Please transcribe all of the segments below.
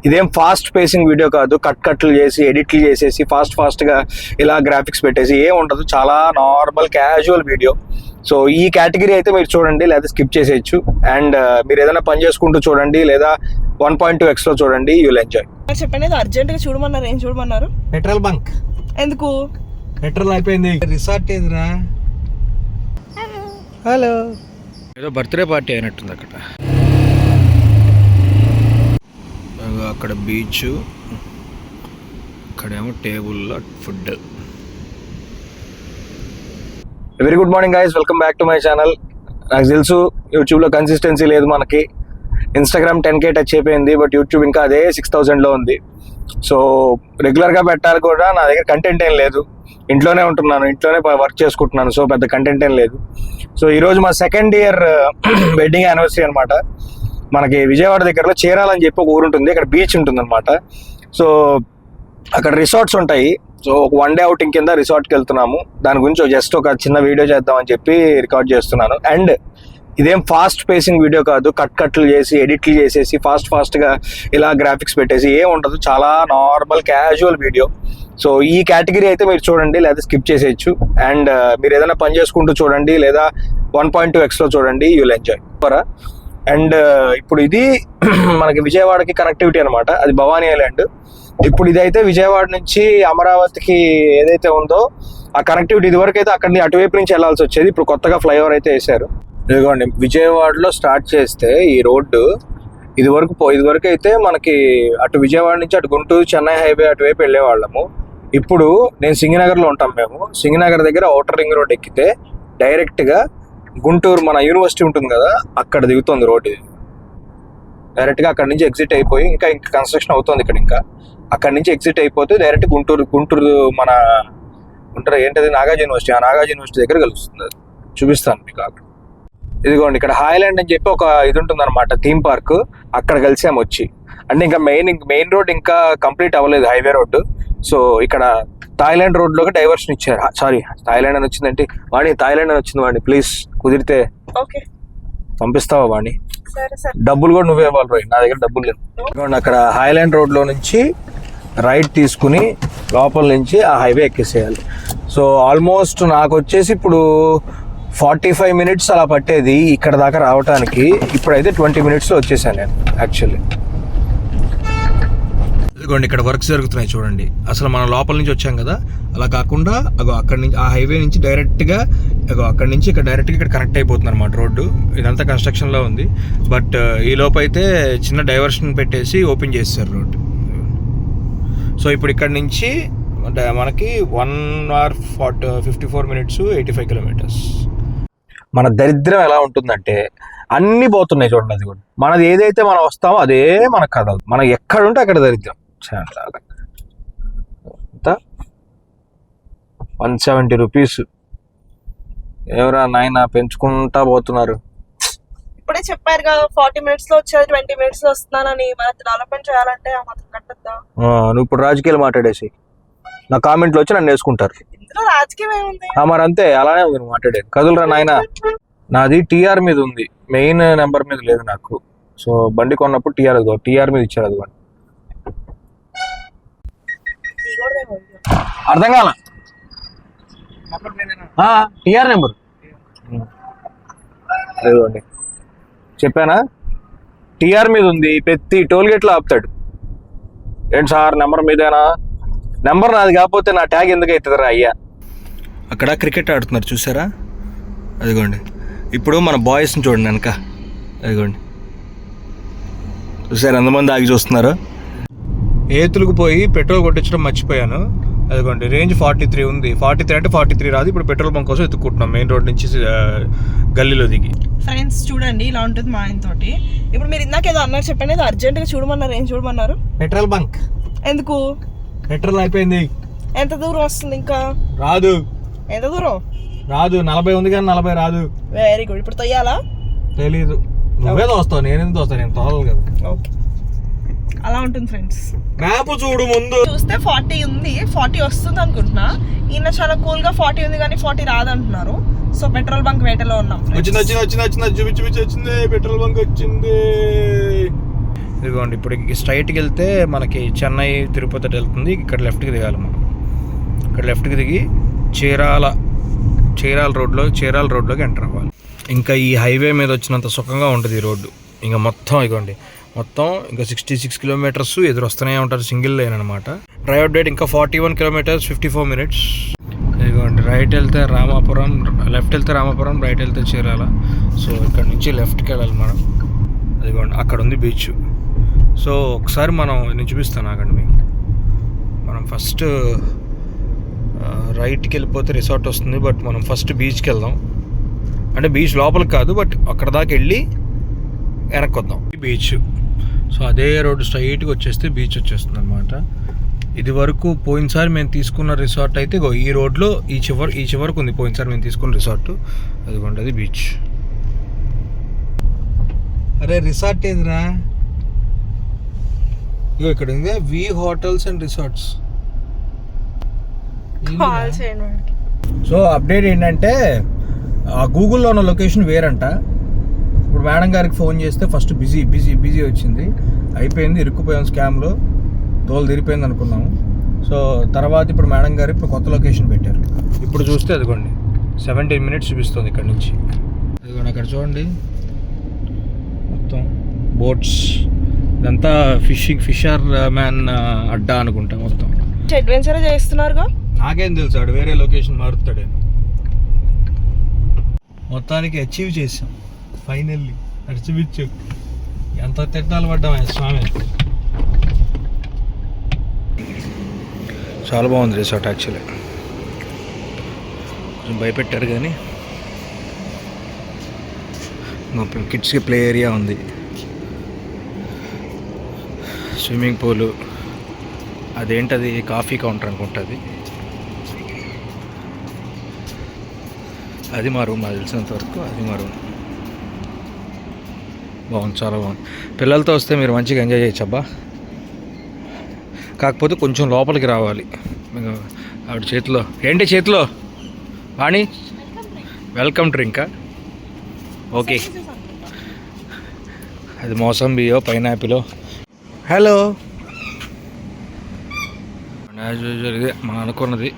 ఇదేం fast facing video కాదు, కట్లు చేసి ఎడిట్లు చేసేసి ఫాస్ట్గా ఇలా గ్రాఫిక్స్ పెట్టేసి ఏం ఉండదు. చాలా నార్మల్ క్యాజువల్ వీడియో. సో ఈ కేటగిరీ అయితే మీరు చూడండి, లేదా స్కిప్ చేసేయచ్చు. అండ్ మీరు ఏదైనా పని చేసుకుంటూ చూడండి, లేదా 1.2x లో చూడండి, యూ విల్ ఎంజాయ్. చెప్పండి, అర్జెంట్ గా చూడమన్నారు. ఏం చూడమన్నారు? Petrol bunk. ఎందుకు? పెట్రోల్ అయిపోయింది. రిసార్ట్ ఏదిరా? హలో, ఏదో బర్త్డే పార్టీ అయినట్టుంది అక్కడ. అక్కడ బీచ్, అక్కడేమో టేబుల్లో food. Very good morning guys, welcome back to my channel. నాకు తెలుసు యూట్యూబ్లో కన్సిస్టెన్సీ లేదు మనకి. ఇన్స్టాగ్రామ్ 10K టచ్ అయిపోయింది, బట్ యూట్యూబ్ ఇంకా అదే 6000లో ఉంది. సో రెగ్యులర్గా పెట్టాలి కూడా, నా దగ్గర కంటెంట్ ఏం లేదు. ఇంట్లోనే ఉంటున్నాను, ఇంట్లోనే వర్క్ చేసుకుంటున్నాను. సో పెద్ద కంటెంట్ ఏం లేదు. సో ఈరోజు మా సెకండ్ ఇయర్ వెడ్డింగ్ యానివర్సరీ అనమాట. మనకి విజయవాడ దగ్గరలో చీరాలని చెప్పి ఒక ఊరు ఉంటుంది, అక్కడ బీచ్ ఉంటుంది అనమాట. సో అక్కడ రిసార్ట్స్ ఉంటాయి. సో ఒక 1 డే అవుటింగ్ కింద రిసార్ట్కి వెళ్తున్నాము. దాని గురించి జస్ట్ ఒక చిన్న వీడియో చేద్దామని చెప్పి రికార్డ్ చేస్తున్నాను. అండ్ ఇదేం ఫాస్ట్ పేసింగ్ వీడియో కాదు, కట్లు చేసి ఎడిట్లు చేసేసి ఫాస్ట్గా ఇలా గ్రాఫిక్స్ పెట్టేసి ఏం ఉండదు. చాలా నార్మల్ క్యాజువల్ వీడియో. సో ఈ కేటగిరీ అయితే మీరు చూడండి, లేదా స్కిప్ చేసేయచ్చు. అండ్ మీరు ఏదైనా పని చేసుకుంటూ చూడండి, లేదా 1.2x లో చూడండి, యూ విల్ ఎంజాయ్. అండ్ ఇప్పుడు ఇది మనకి విజయవాడకి కనెక్టివిటీ అనమాట. అది భవానీ ఐలాండ్. ఇప్పుడు ఇదైతే విజయవాడ నుంచి అమరావతికి ఏదైతే ఉందో ఆ కనెక్టివిటీ, ఇదివరకు అయితే అక్కడి అటువైపు నుంచి వెళ్లాల్సి వచ్చేది. ఇప్పుడు కొత్తగా ఫ్లైఓవర్ అయితే వేశారు. ఇదిగోండి, విజయవాడలో స్టార్ట్ చేస్తే ఈ రోడ్డు ఇదివరకు అయితే మనకి అటు విజయవాడ నుంచి అటు గుంటూరు చెన్నై హైవే అటువైపు వెళ్ళేవాళ్ళము. ఇప్పుడు నేను సింగనగర్లో ఉంటాం మేము. సింగనగర్ దగ్గర ఔటర్ రింగ్ రోడ్ ఎక్కితే డైరెక్ట్గా గుంటూరు మన యూనివర్సిటీ ఉంటుంది కదా, అక్కడ దిగుతుంది రోడ్. ఇది డైరెక్ట్గా అక్కడ నుంచి ఎగ్జిట్ అయిపోయి ఇంకా కన్స్ట్రక్షన్ అవుతుంది ఇక్కడ. ఇంకా అక్కడ నుంచి ఎగ్జిట్ అయిపోతే డైరెక్ట్ గుంటూరు మన గుంటూరు ఏంటది నాగార్జున యూనివర్సిటీ. ఆ నాగార్జున యూనివర్సిటీ దగ్గర కలుస్తుంది. అది చూపిస్తాను మీకు అక్కడ. ఇదిగోండి, ఇక్కడ హాయ్లాండ్ అని చెప్పి ఒక ఇది ఉంటుంది అనమాట, థీమ్ పార్క్. అక్కడ కలిసాము వచ్చి. అంటే ఇంకా మెయిన్ రోడ్ ఇంకా కంప్లీట్ అవ్వలేదు, హైవే రోడ్డు. సో ఇక్కడ థాయిలాండ్ రోడ్లోకి డైవర్షన్ ఇచ్చారు. సారీ, థాయిలాండ్ అని వచ్చిందంటే వాణి, థాయిలాండ్ అని వచ్చింది వాణి. ప్లీజ్ కుదిరితే పంపిస్తావా వాణి? డబ్బులు కూడా నువ్వే ఇవ్వాలి రోయ్, నా దగ్గర డబ్బులు లేవు. అక్కడ హాయ్లాండ్ రోడ్లో నుంచి రైట్ తీసుకుని లోపల నుంచి ఆ హైవే ఎక్కేసేయాలి. సో ఆల్మోస్ట్ నాకు వచ్చేసి ఇప్పుడు 45 minutes అలా పట్టేది ఇక్కడ దాకా రావడానికి. ఇప్పుడైతే 20 minutesలో వచ్చేసాను నేను యాక్చువల్లీ. ఇదిగోండి, ఇక్కడ వర్క్స్ జరుగుతున్నాయి చూడండి. అసలు మనం లోపల నుంచి వచ్చాం కదా, అలా కాకుండా అక్కడి నుంచి ఆ హైవే నుంచి డైరెక్ట్గా అక్కడి నుంచి ఇక్కడ కనెక్ట్ అయిపోతుంది అనమాట రోడ్డు. ఇదంతా కన్స్ట్రక్షన్లో ఉంది. బట్ ఈ లోపు అయితే చిన్న డైవర్షన్ పెట్టేసి ఓపెన్ చేస్తారు రోడ్డు. సో ఇప్పుడు ఇక్కడ నుంచి మనకి 1 hour 54 minutes 85 kilometers. మన దరిద్రం ఎలా ఉంటుందంటే అన్నీ పోతున్నాయి చూడండి. అది కూడా మనది ఏదైతే మనం వస్తామో అదే మనకు కదలదు. మనం ఎక్కడ ఉంటే అక్కడ దరిద్రం. ఎంత 170 rupees. ఎవరా నాయన పెంచుకుంటా పోతున్నారు. ఇప్పుడే చెప్పారు కదా 40 minutes లో వచ్చేది 20 minutes లో వస్తున్నానని. మన డెవలప్మెంట్ చేయాలంటే ఆ మాత్రం కట్టద్దా? నువ్వు ఇప్పుడు రాజకీయాలు మాట్లాడేసి నా కామెంట్లో వచ్చి నన్ను వేసుకుంటారు. రాజకీయం ఏముంది? మరి అంతే, అలానే ఉంది నువ్వు మాట్లాడేది. కదులురా నాయన. నాది టీఆర్ మీద ఉంది, మెయిన్ నెంబర్ మీద లేదు నాకు. సో బండి కొన్నప్పుడు టీఆర్ మీద ఇచ్చారు. అది అర్థం కాల. టీఆర్ నెంబర్ అదిగోండి, చెప్పానా? టీఆర్ మీద ఉంది. ప్రతి టోల్గేట్లో ఆపుతాడు. ఏంటి సార్ నెంబర్ మీదేనా? నెంబర్ నాది కాకపోతే నా ట్యాగ్ ఎందుకు అవుతుందిరా అయ్యా. అక్కడ క్రికెట్ ఆడుతున్నారు చూసారా? అదిగోండి, ఇప్పుడు మన బాయ్స్ని చూడండి వెనక. అదిగోండి చూసారు ఎంతమంది ఆగి చూస్తున్నారు. ఏతులకు పోయి పెట్రోల్ కొట్టించడం మర్చిపోయాను. అదిగోండి, రేంజ్ 43 ఉంది. 43 అంటే 43 రాదు. ఇప్పుడు పెట్రోల్ బంక్ కోసం ఎత్తుక్కుంటున్నాం మెయిన్ రోడ్ నుంచి గల్లీలో దిగి. ఫ్రెండ్స్ చూడండి, ఇలా ఉంటుంది మా ఆయన తోటి. ఇప్పుడు మీరు ఇందాక ఏదో అన్నారు, చెప్పండి. ఏదో అర్జెంట్ గా చూడమన్నారు. ఏం చూడమన్నారు? Petrol bunk. ఎందుకు? పెట్రోల్ అయిపోయింది. ఎంత దూరం వస్తుంది? ఇంకా రాదు. ఎంత దూరం రాదు? 40 ఉంది కానీ 40 రాదు. Very good. ఇప్పుడు తొయ్యాలా? తెలీదు. నువ్వే తోస్తావు, నేనేం తోస్తాను? నేను తోలాలి కదా. ఓకే, అలా ఉంటుంది ఫ్రెండ్స్. మ్యాప్ చూడు, ముందు చూస్తే 40 ఉంది. 40 వస్తుంది అనుకుంటున్నా. ఈయన చాలా కూల్ గా 40 ఉంది కానీ 40 రాదంటున్నారు. సో పెట్రోల్ బంక్ వేటలో ఉన్నాం. వచ్చింది చూపించి వచ్చింది. పెట్రోల్ బంక్ వచ్చింది. ఇదిగోండి ఇప్పుడు స్ట్రైట్కి వెళ్తే మనకి చెన్నై తిరుపతి వెళ్తుంది. ఇక్కడ లెఫ్ట్కి దిగాలి మనం. ఇక్కడ లెఫ్ట్కి దిగి చీరాల రోడ్లోకి ఎంటర్ అవ్వాలి. ఇంకా ఈ హైవే మీద వచ్చినంత సుఖంగా ఉంటుంది ఈ రోడ్డు. ఇంకా మొత్తం ఇదిగోండి ఇంకా 66 కిలోమీటర్స్ ఎదురు వస్తూనే ఉంటారు. సింగిల్ లైన్ అనమాట. డ్రైవ్ అప్డేట్ ఇంకా 41 కిలోమీటర్స్ 54 మినిట్స్. ఇదిగోండి రైట్ వెళ్తే రామాపురం, లెఫ్ట్ వెళ్తే రామాపురం, రైట్ వెళ్తే చీరాల. సో ఇక్కడ నుంచి లెఫ్ట్కి వెళ్ళాలి మనం. అదిగోండి అక్కడ ఉంది బీచ్. సో ఒకసారి నేను చూపిస్తాను ఆగండి మీకు. మనం ఫస్ట్ రైట్కి వెళ్ళిపోతే రిసార్ట్ వస్తుంది. బట్ మనం ఫస్ట్ బీచ్కి వెళ్దాం. అంటే బీచ్ లోపలికి కాదు, బట్ అక్కడ దాకా వెళ్ళి వెనక్కి వద్దాం. ఈ బీచ్. సో అదే రోడ్డు స్ట్రైట్గా వచ్చేస్తే బీచ్ వచ్చేస్తుంది అనమాట. ఇది వరకు పోయినసారి మేము తీసుకున్న రిసార్ట్ అయితే ఈ రోడ్లో ఈ చివరకు ఉంది. పోయినసారి మేము తీసుకున్న రిసార్ట్ అదిగోండి, అది బీచ్. అరే రిసార్ట్ ఏదిరా? ఇగో ఇక్కడ ఉంది V hotels and resorts. So update ఏంటంటే గూగుల్లో ఉన్న లొకేషన్ వేరంట. ఇప్పుడు మేడం గారికి ఫోన్ చేస్తే ఫస్ట్ బిజీ వచ్చింది. అయిపోయింది, ఇరుక్కుపోయాం స్కామ్లో, తోలు తిరిపోయింది అనుకున్నాము. సో తర్వాత ఇప్పుడు మేడం గారు కొత్త లొకేషన్ పెట్టారు. ఇప్పుడు చూస్తే అదిగోండి 17 మినిట్స్ చూపిస్తుంది ఇక్కడ నుంచి. అదిగోండి అక్కడ చూడండి మొత్తం బోట్స్. ఇదంతా ఫిషర్ మ్యాన్ అడ్డా అనుకుంటా మొత్తం. అడ్వెంచర్ చేస్తున్నారుగా. నాకేం తెలుసు, ఆడు వేరే లొకేషన్ మారుతాడేమో. మొత్తానికి అచీవ్ చేసాం ఫైనల్లీ. అడిచిపిచ్చు ఎంత తిట్టాలు పడ్డామే స్వామి. చాలా బాగుంది రిసార్ట్ యాక్చువల్లీ. కొంచెం భయపెట్టారు కానీ కిడ్స్కి ప్లే ఏరియా ఉంది, స్విమ్మింగ్ పూలు, అదేంటది కాఫీ కౌంటర్ అనుకుంటుంది. అది మా రూమ్, నాకు తెలిసినంత వరకు అది మా రూమ్. బాగుంది, చాలా బాగుంది. పిల్లలతో వస్తే మీరు మంచిగా ఎంజాయ్ చేయొచ్చు అబ్బా. కాకపోతే కొంచెం లోపలికి రావాలి. ఆవిడ చేతిలో చేతిలో వాణి వెల్కమ్ డ్రింకా? ఓకే, అది మోసంబియో పైనాపిలో. హలో, యాజ్ యూజువల్ ఇదే మనం అనుకున్నది.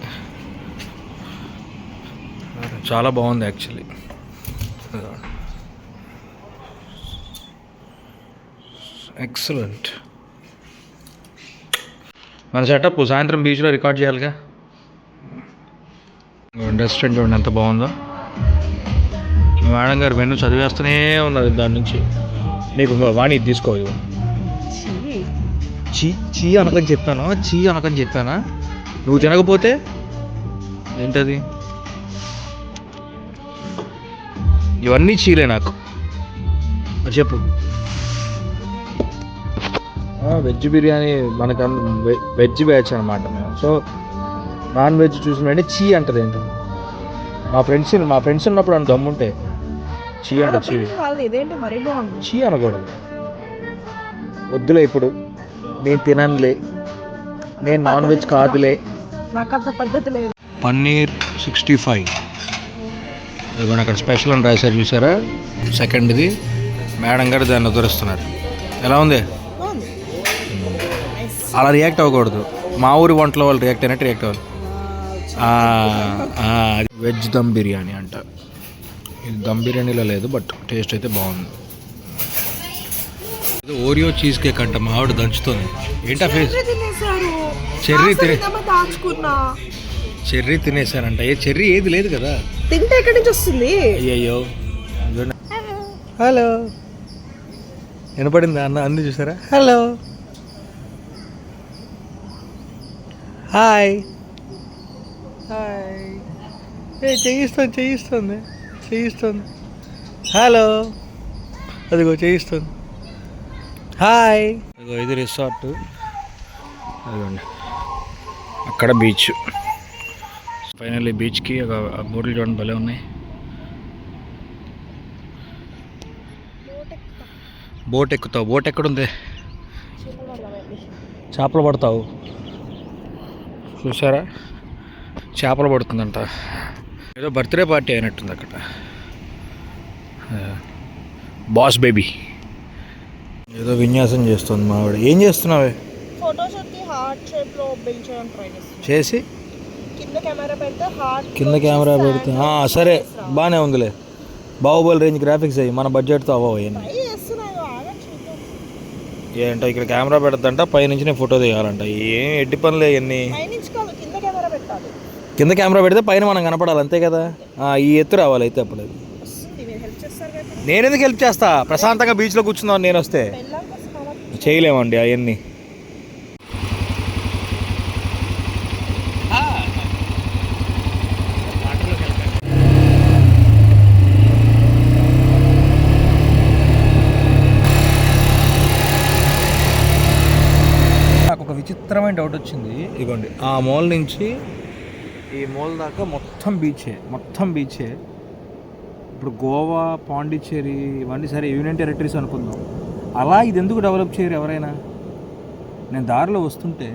చాలా బాగుంది యాక్చువల్లీ. ఎక్సలెంట్. మన సెటప్ సాయంత్రం బీచ్లో రికార్డ్ చేయాలిగా. రెస్టారెంట్ చూడండి ఎంత బాగుందో. మేడం గారు మెనూ చదివేస్తూనే ఉన్నారు దాని నుంచి. నీకు వాణి తీసుకోవాలి. చీ అనకని చెప్పానా? నువ్వు తినకపోతే ఏంటది? ఇవన్నీ చీలే నాకు. చెప్పు. వెజ్ బిర్యానీ మనకు వెజ్ బ్యాచ్ అనమాట మేము. సో నాన్ వెజ్ చూసినంటే చీ అంటది ఏంటి? మా ఫ్రెండ్స్ ఉన్నప్పుడు అని దమ్ముంటే చీ అంట. చీ అనకూడదు. వద్దులే, ఇప్పుడు నేను తిననులే, నేను నాన్ వెజ్ కాదులే. పన్నీర్ 65 ఇదిగోండి అక్కడ స్పెషల్ అని రాశారు చూసారా? సెకండ్ది మేడం గారు దాన్ని ఉదరిస్తున్నారు. ఎలా ఉంది? అలా రియాక్ట్ అవ్వకూడదు. మా ఊరి వంటలో వాళ్ళు రియాక్ట్ అయినట్టు రియాక్ట్ అవ్వాలి. వెజ్ దమ్ బిర్యానీ అంట. ఇది దమ్ బిర్యానీలో లేదు, బట్ టేస్ట్ అయితే బాగుంది. ఇది ఓరియో చీజ్ కేక్ అంట. మా ఆవిడ దంచుతుంది. ఏంటా ఫేస్? చెర్రీ తినేసానంట. చెర్రీ ఏది లేదు కదా. తింటే ఎక్కడి నుంచి వస్తుంది? అయ్యయ్యో. హలో, వినపడిందా అన్న? అంది చూసారా? Hello, hi. చేయిస్తుంది. హలో, అదిగో చేయిస్తుంది. హాయ్. అదిగో ఇది రిసార్ట్. అదిగోండి అక్కడ బీచ్. ఫైనల్లీ బీచ్కి ఒక బోట్లు చూడండి భలే ఉన్నాయి. బోట్ ఎక్కుతావు. బోట్ ఎక్కడుంది? చేపలు పడతావు చూసారా? చేపలు పడుతుందంట. ఏదో బర్త్డే పార్టీ అయినట్టుంది అక్కడ. Boss baby. ఏదో విన్యాసం చేస్తుంది మావిడ. ఏం చేస్తున్నావే? ఫోటోషూట్కి హార్ట్ షేప్లో బిల్డ్ చేయడానికి ట్రై చేస్తాను. చేసి కింద కెమెరా పెడితే హార్ట్ కింద కెమెరా పెడితే సరే బాగానే ఉందిలే. బాహుబలి రేంజ్ గ్రాఫిక్స్ అయ్యి మన బడ్జెట్తో అవ్వవు అవన్నీ. ట్రై చేస్తున్నాను, ఆగా చూద్దాం. ఏంటో ఇక్కడ కెమెరా పెడద్దంట, పైనుంచి నేను ఫోటో తీయాలంట. ఏం ఎడ్డి పనులే ఇవన్నీ. పైనుంచి కాదు, కింద కెమెరా పెట్టాలి. కింద కెమెరా పెడితే పైన మనం కనపడాలి అంతే కదా. ఈ ఎత్తు రావాలి అయితే అప్పుడు. వస్తుంది, మీరు హెల్ప్ చేస్తారు కదా. నేను ఎందుకు హెల్ప్ చేస్తా? ప్రశాంతంగా బీచ్లో కూర్చుందాం నేను వస్తే. పెళ్ళానికి వస్తావా? చేయలేమండి అవన్నీ. నాకు ఒక విచిత్రమైన డౌట్ వచ్చింది. ఇదిగోండి ఆ మూల నుంచి ఈ మూల దాకా మొత్తం బీచే. ఇప్పుడు గోవా, పాండిచ్చేరి ఇవన్నీ సరే యూనియన్ టెరిటరీస్ అనుకుందాం. అలా ఇది ఎందుకు డెవలప్ చేయరు ఎవరైనా? నేను దారిలో వస్తుంటే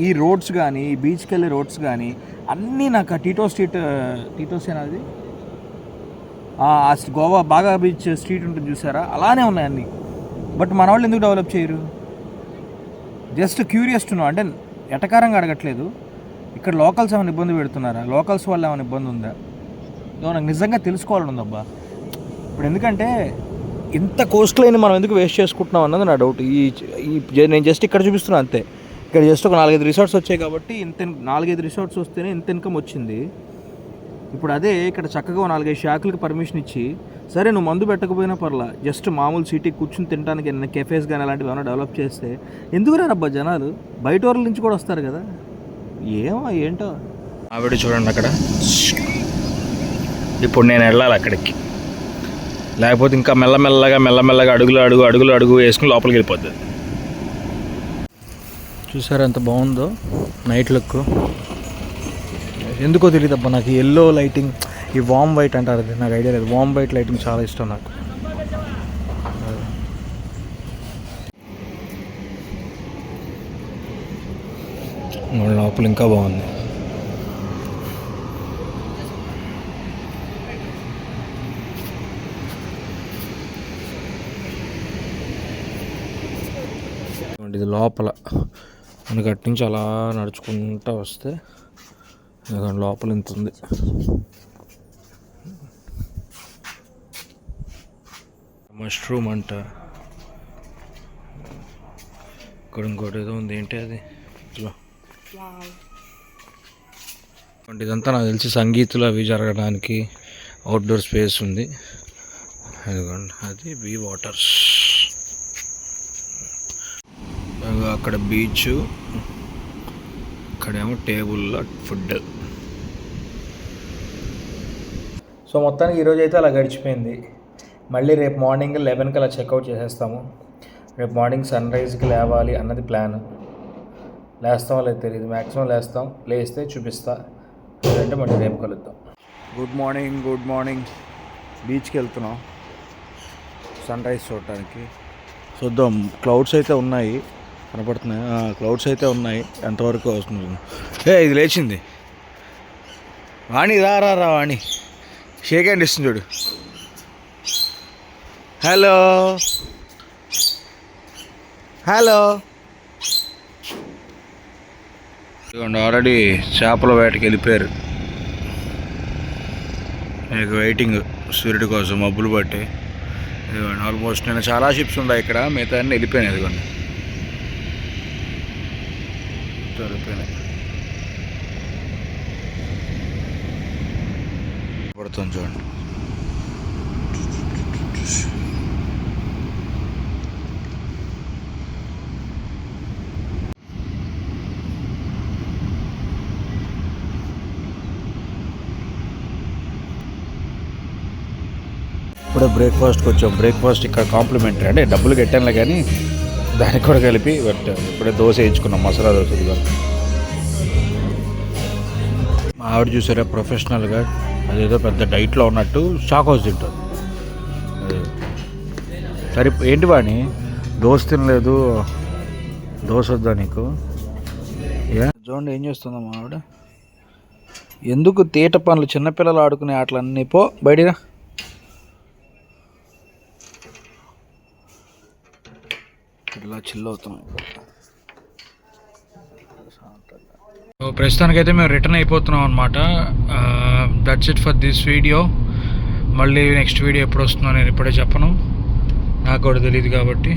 ఈ రోడ్స్ కానీ, ఈ బీచ్కి వెళ్ళే రోడ్స్ కానీ అన్నీ నాకు టీటోస్ అది గోవా బాగా బీచ్ స్ట్రీట్ ఉంటుంది చూసారా, అలానే ఉన్నాయి అన్నీ. బట్ మన వాళ్ళు ఎందుకు డెవలప్ చేయరు? Just curious to know. అంటే ఎటకారంగా అడగట్లేదు. ఇక్కడ లోకల్స్ ఏమైనా ఇబ్బంది పెడుతున్నారా? లోకల్స్ వల్ల ఏమైనా ఇబ్బంది ఉందా? నాకు నిజంగా తెలుసుకోవాలని ఉందబ్బా. ఇప్పుడు ఎందుకంటే ఇంత కోస్ట్ లైన్ మనం ఎందుకు వేస్ట్ చేసుకుంటున్నాం అన్నది నా డౌట్. నేను జస్ట్ ఇక్కడ చూపిస్తున్నాను అంతే. ఇక్కడ జస్ట్ ఒక 4-5 రిసార్ట్స్ వచ్చాయి కాబట్టి 4-5 రిసార్ట్స్ వస్తేనే ఇంత ఇన్కమ్ వచ్చింది. ఇప్పుడు అదే ఇక్కడ చక్కగా 4-5 షాకులకి పర్మిషన్ ఇచ్చి, సరే నువ్వు మందు పెట్టకపోయినా పర్లా, జస్ట్ మామూలు సిటీ కూర్చుని తినడానికి ఏమైనా కెఫేస్ కానీ అలాంటివి ఏమైనా డెవలప్ చేస్తే ఎందుకు రారబ్బా జనాలు? బయట ఊర్ల నుంచి కూడా వస్తారు కదా. ఏంటో ఆవిడ చూడండి అక్కడ. ఇప్పుడు నేను వెళ్ళాలి అక్కడికి, లేకపోతే ఇంకా మెల్లమెల్లగా అడుగులు వేసుకుని లోపలికి వెళ్ళిపోతుంది. చూసారా ఎంత బాగుందో నైట్ లుక్. ఎందుకో తెలియదబ్బా నాకు ఎల్లో లైటింగ్, ఈ వామ్ వైట్ అంటారు, అది నాకు ఐడియా లేదు. వామ్ వైట్ లైటింగ్ చాలా ఇష్టం నాకు. లోపల ఇంకా బాగుంది. ఇది లోపల మనకి అటు నుంచి అలా నడుచుకుంటూ వస్తే లోపల ఇంత ఉంది. మష్రూమ్ అంట. ఇక్కడ ఇంకోటి ఏదో ఉంది, ఏంటి అది? ఇదంతా నాకు తెలిసి సంగీతులు అవి జరగడానికి అవుట్డోర్ స్పేస్ ఉంది. అదిగోండి అది బీ వాటర్స్. అక్కడ బీచ్, ఇక్కడేమో టేబుల్లో ఫుడ్. సో మొత్తానికి ఈరోజు అయితే అలా గడిచిపోయింది. మళ్ళీ రేపు మార్నింగ్ 11కి అలా చెక్అవుట్ చేసేస్తాము. రేపు మార్నింగ్ సన్ రైజ్కి లేవాలి అన్నది ప్లాన్. లేస్తామో లేదు తెలియదు, మ్యాక్సిమం లేస్తే చూపిస్తా, లేదంటే మళ్ళీ రేపు కలుద్దాం. Good morning. బీచ్కి వెళ్తున్నాం సన్ రైజ్ చూడటానికి. చూద్దాం, క్లౌడ్స్ అయితే ఉన్నాయి, కనపడుతున్నాయి. క్లౌడ్స్ అయితే ఉన్నాయి, ఎంతవరకు వస్తుంది. ఇది లేచింది. వాణి రా వాణి, షేక్ హ్యాండ్ ఇస్తుంది చూడు. హలో ఇదిగోండి ఆల్రెడీ చేపల వేటకి వెళ్ళిపోయారు. మీకు వెయిటింగ్ సూర్యుడి కోసం మబ్బులు పట్టి. ఇదిగోండి ఆల్మోస్ట్ నేను చాలా షిప్స్ ఉన్నాయి ఇక్కడ, మిగతా అన్నీ వెళ్ళిపోయాను. ఇదిగోండి పడుతుంది చూడండి. ఇప్పుడే బ్రేక్ఫాస్ట్కి వచ్చాం. బ్రేక్ఫాస్ట్ ఇక్కడ కాంప్లిమెంటరీ, అంటే డబ్బులు కట్టానులే కానీ దానికి కూడా కలిపి పెట్టాను. ఇప్పుడే దోశ వేయించుకున్నాం, మసాలా దోశ. మా ఆవిడ చూసారా ప్రొఫెషనల్గా అదేదో పెద్ద డైట్లో ఉన్నట్టు చాక్ హౌస్ తింటుంది. సరే ఏంటి వాణి దోశ తినలేదు, దోశ వద్దా నీకు? చూడండి ఏం చేస్తుందా మా ఆవిడ. ఎందుకు తీట పనులు, చిన్నపిల్లలు ఆడుకునే ఆటలన్నీ పో బయటిరా. ఇలా చిల్ అవుతున్నాం. ప్రస్తుతానికైతే మేము రిటర్న్ అయిపోతున్నాం అనమాట. That's it for this video. మళ్ళీ నెక్స్ట్ వీడియో ఎప్పుడు వస్తుందో నేను ఇప్పుడే చెప్పను, నాకు కూడా తెలియదు కాబట్టి.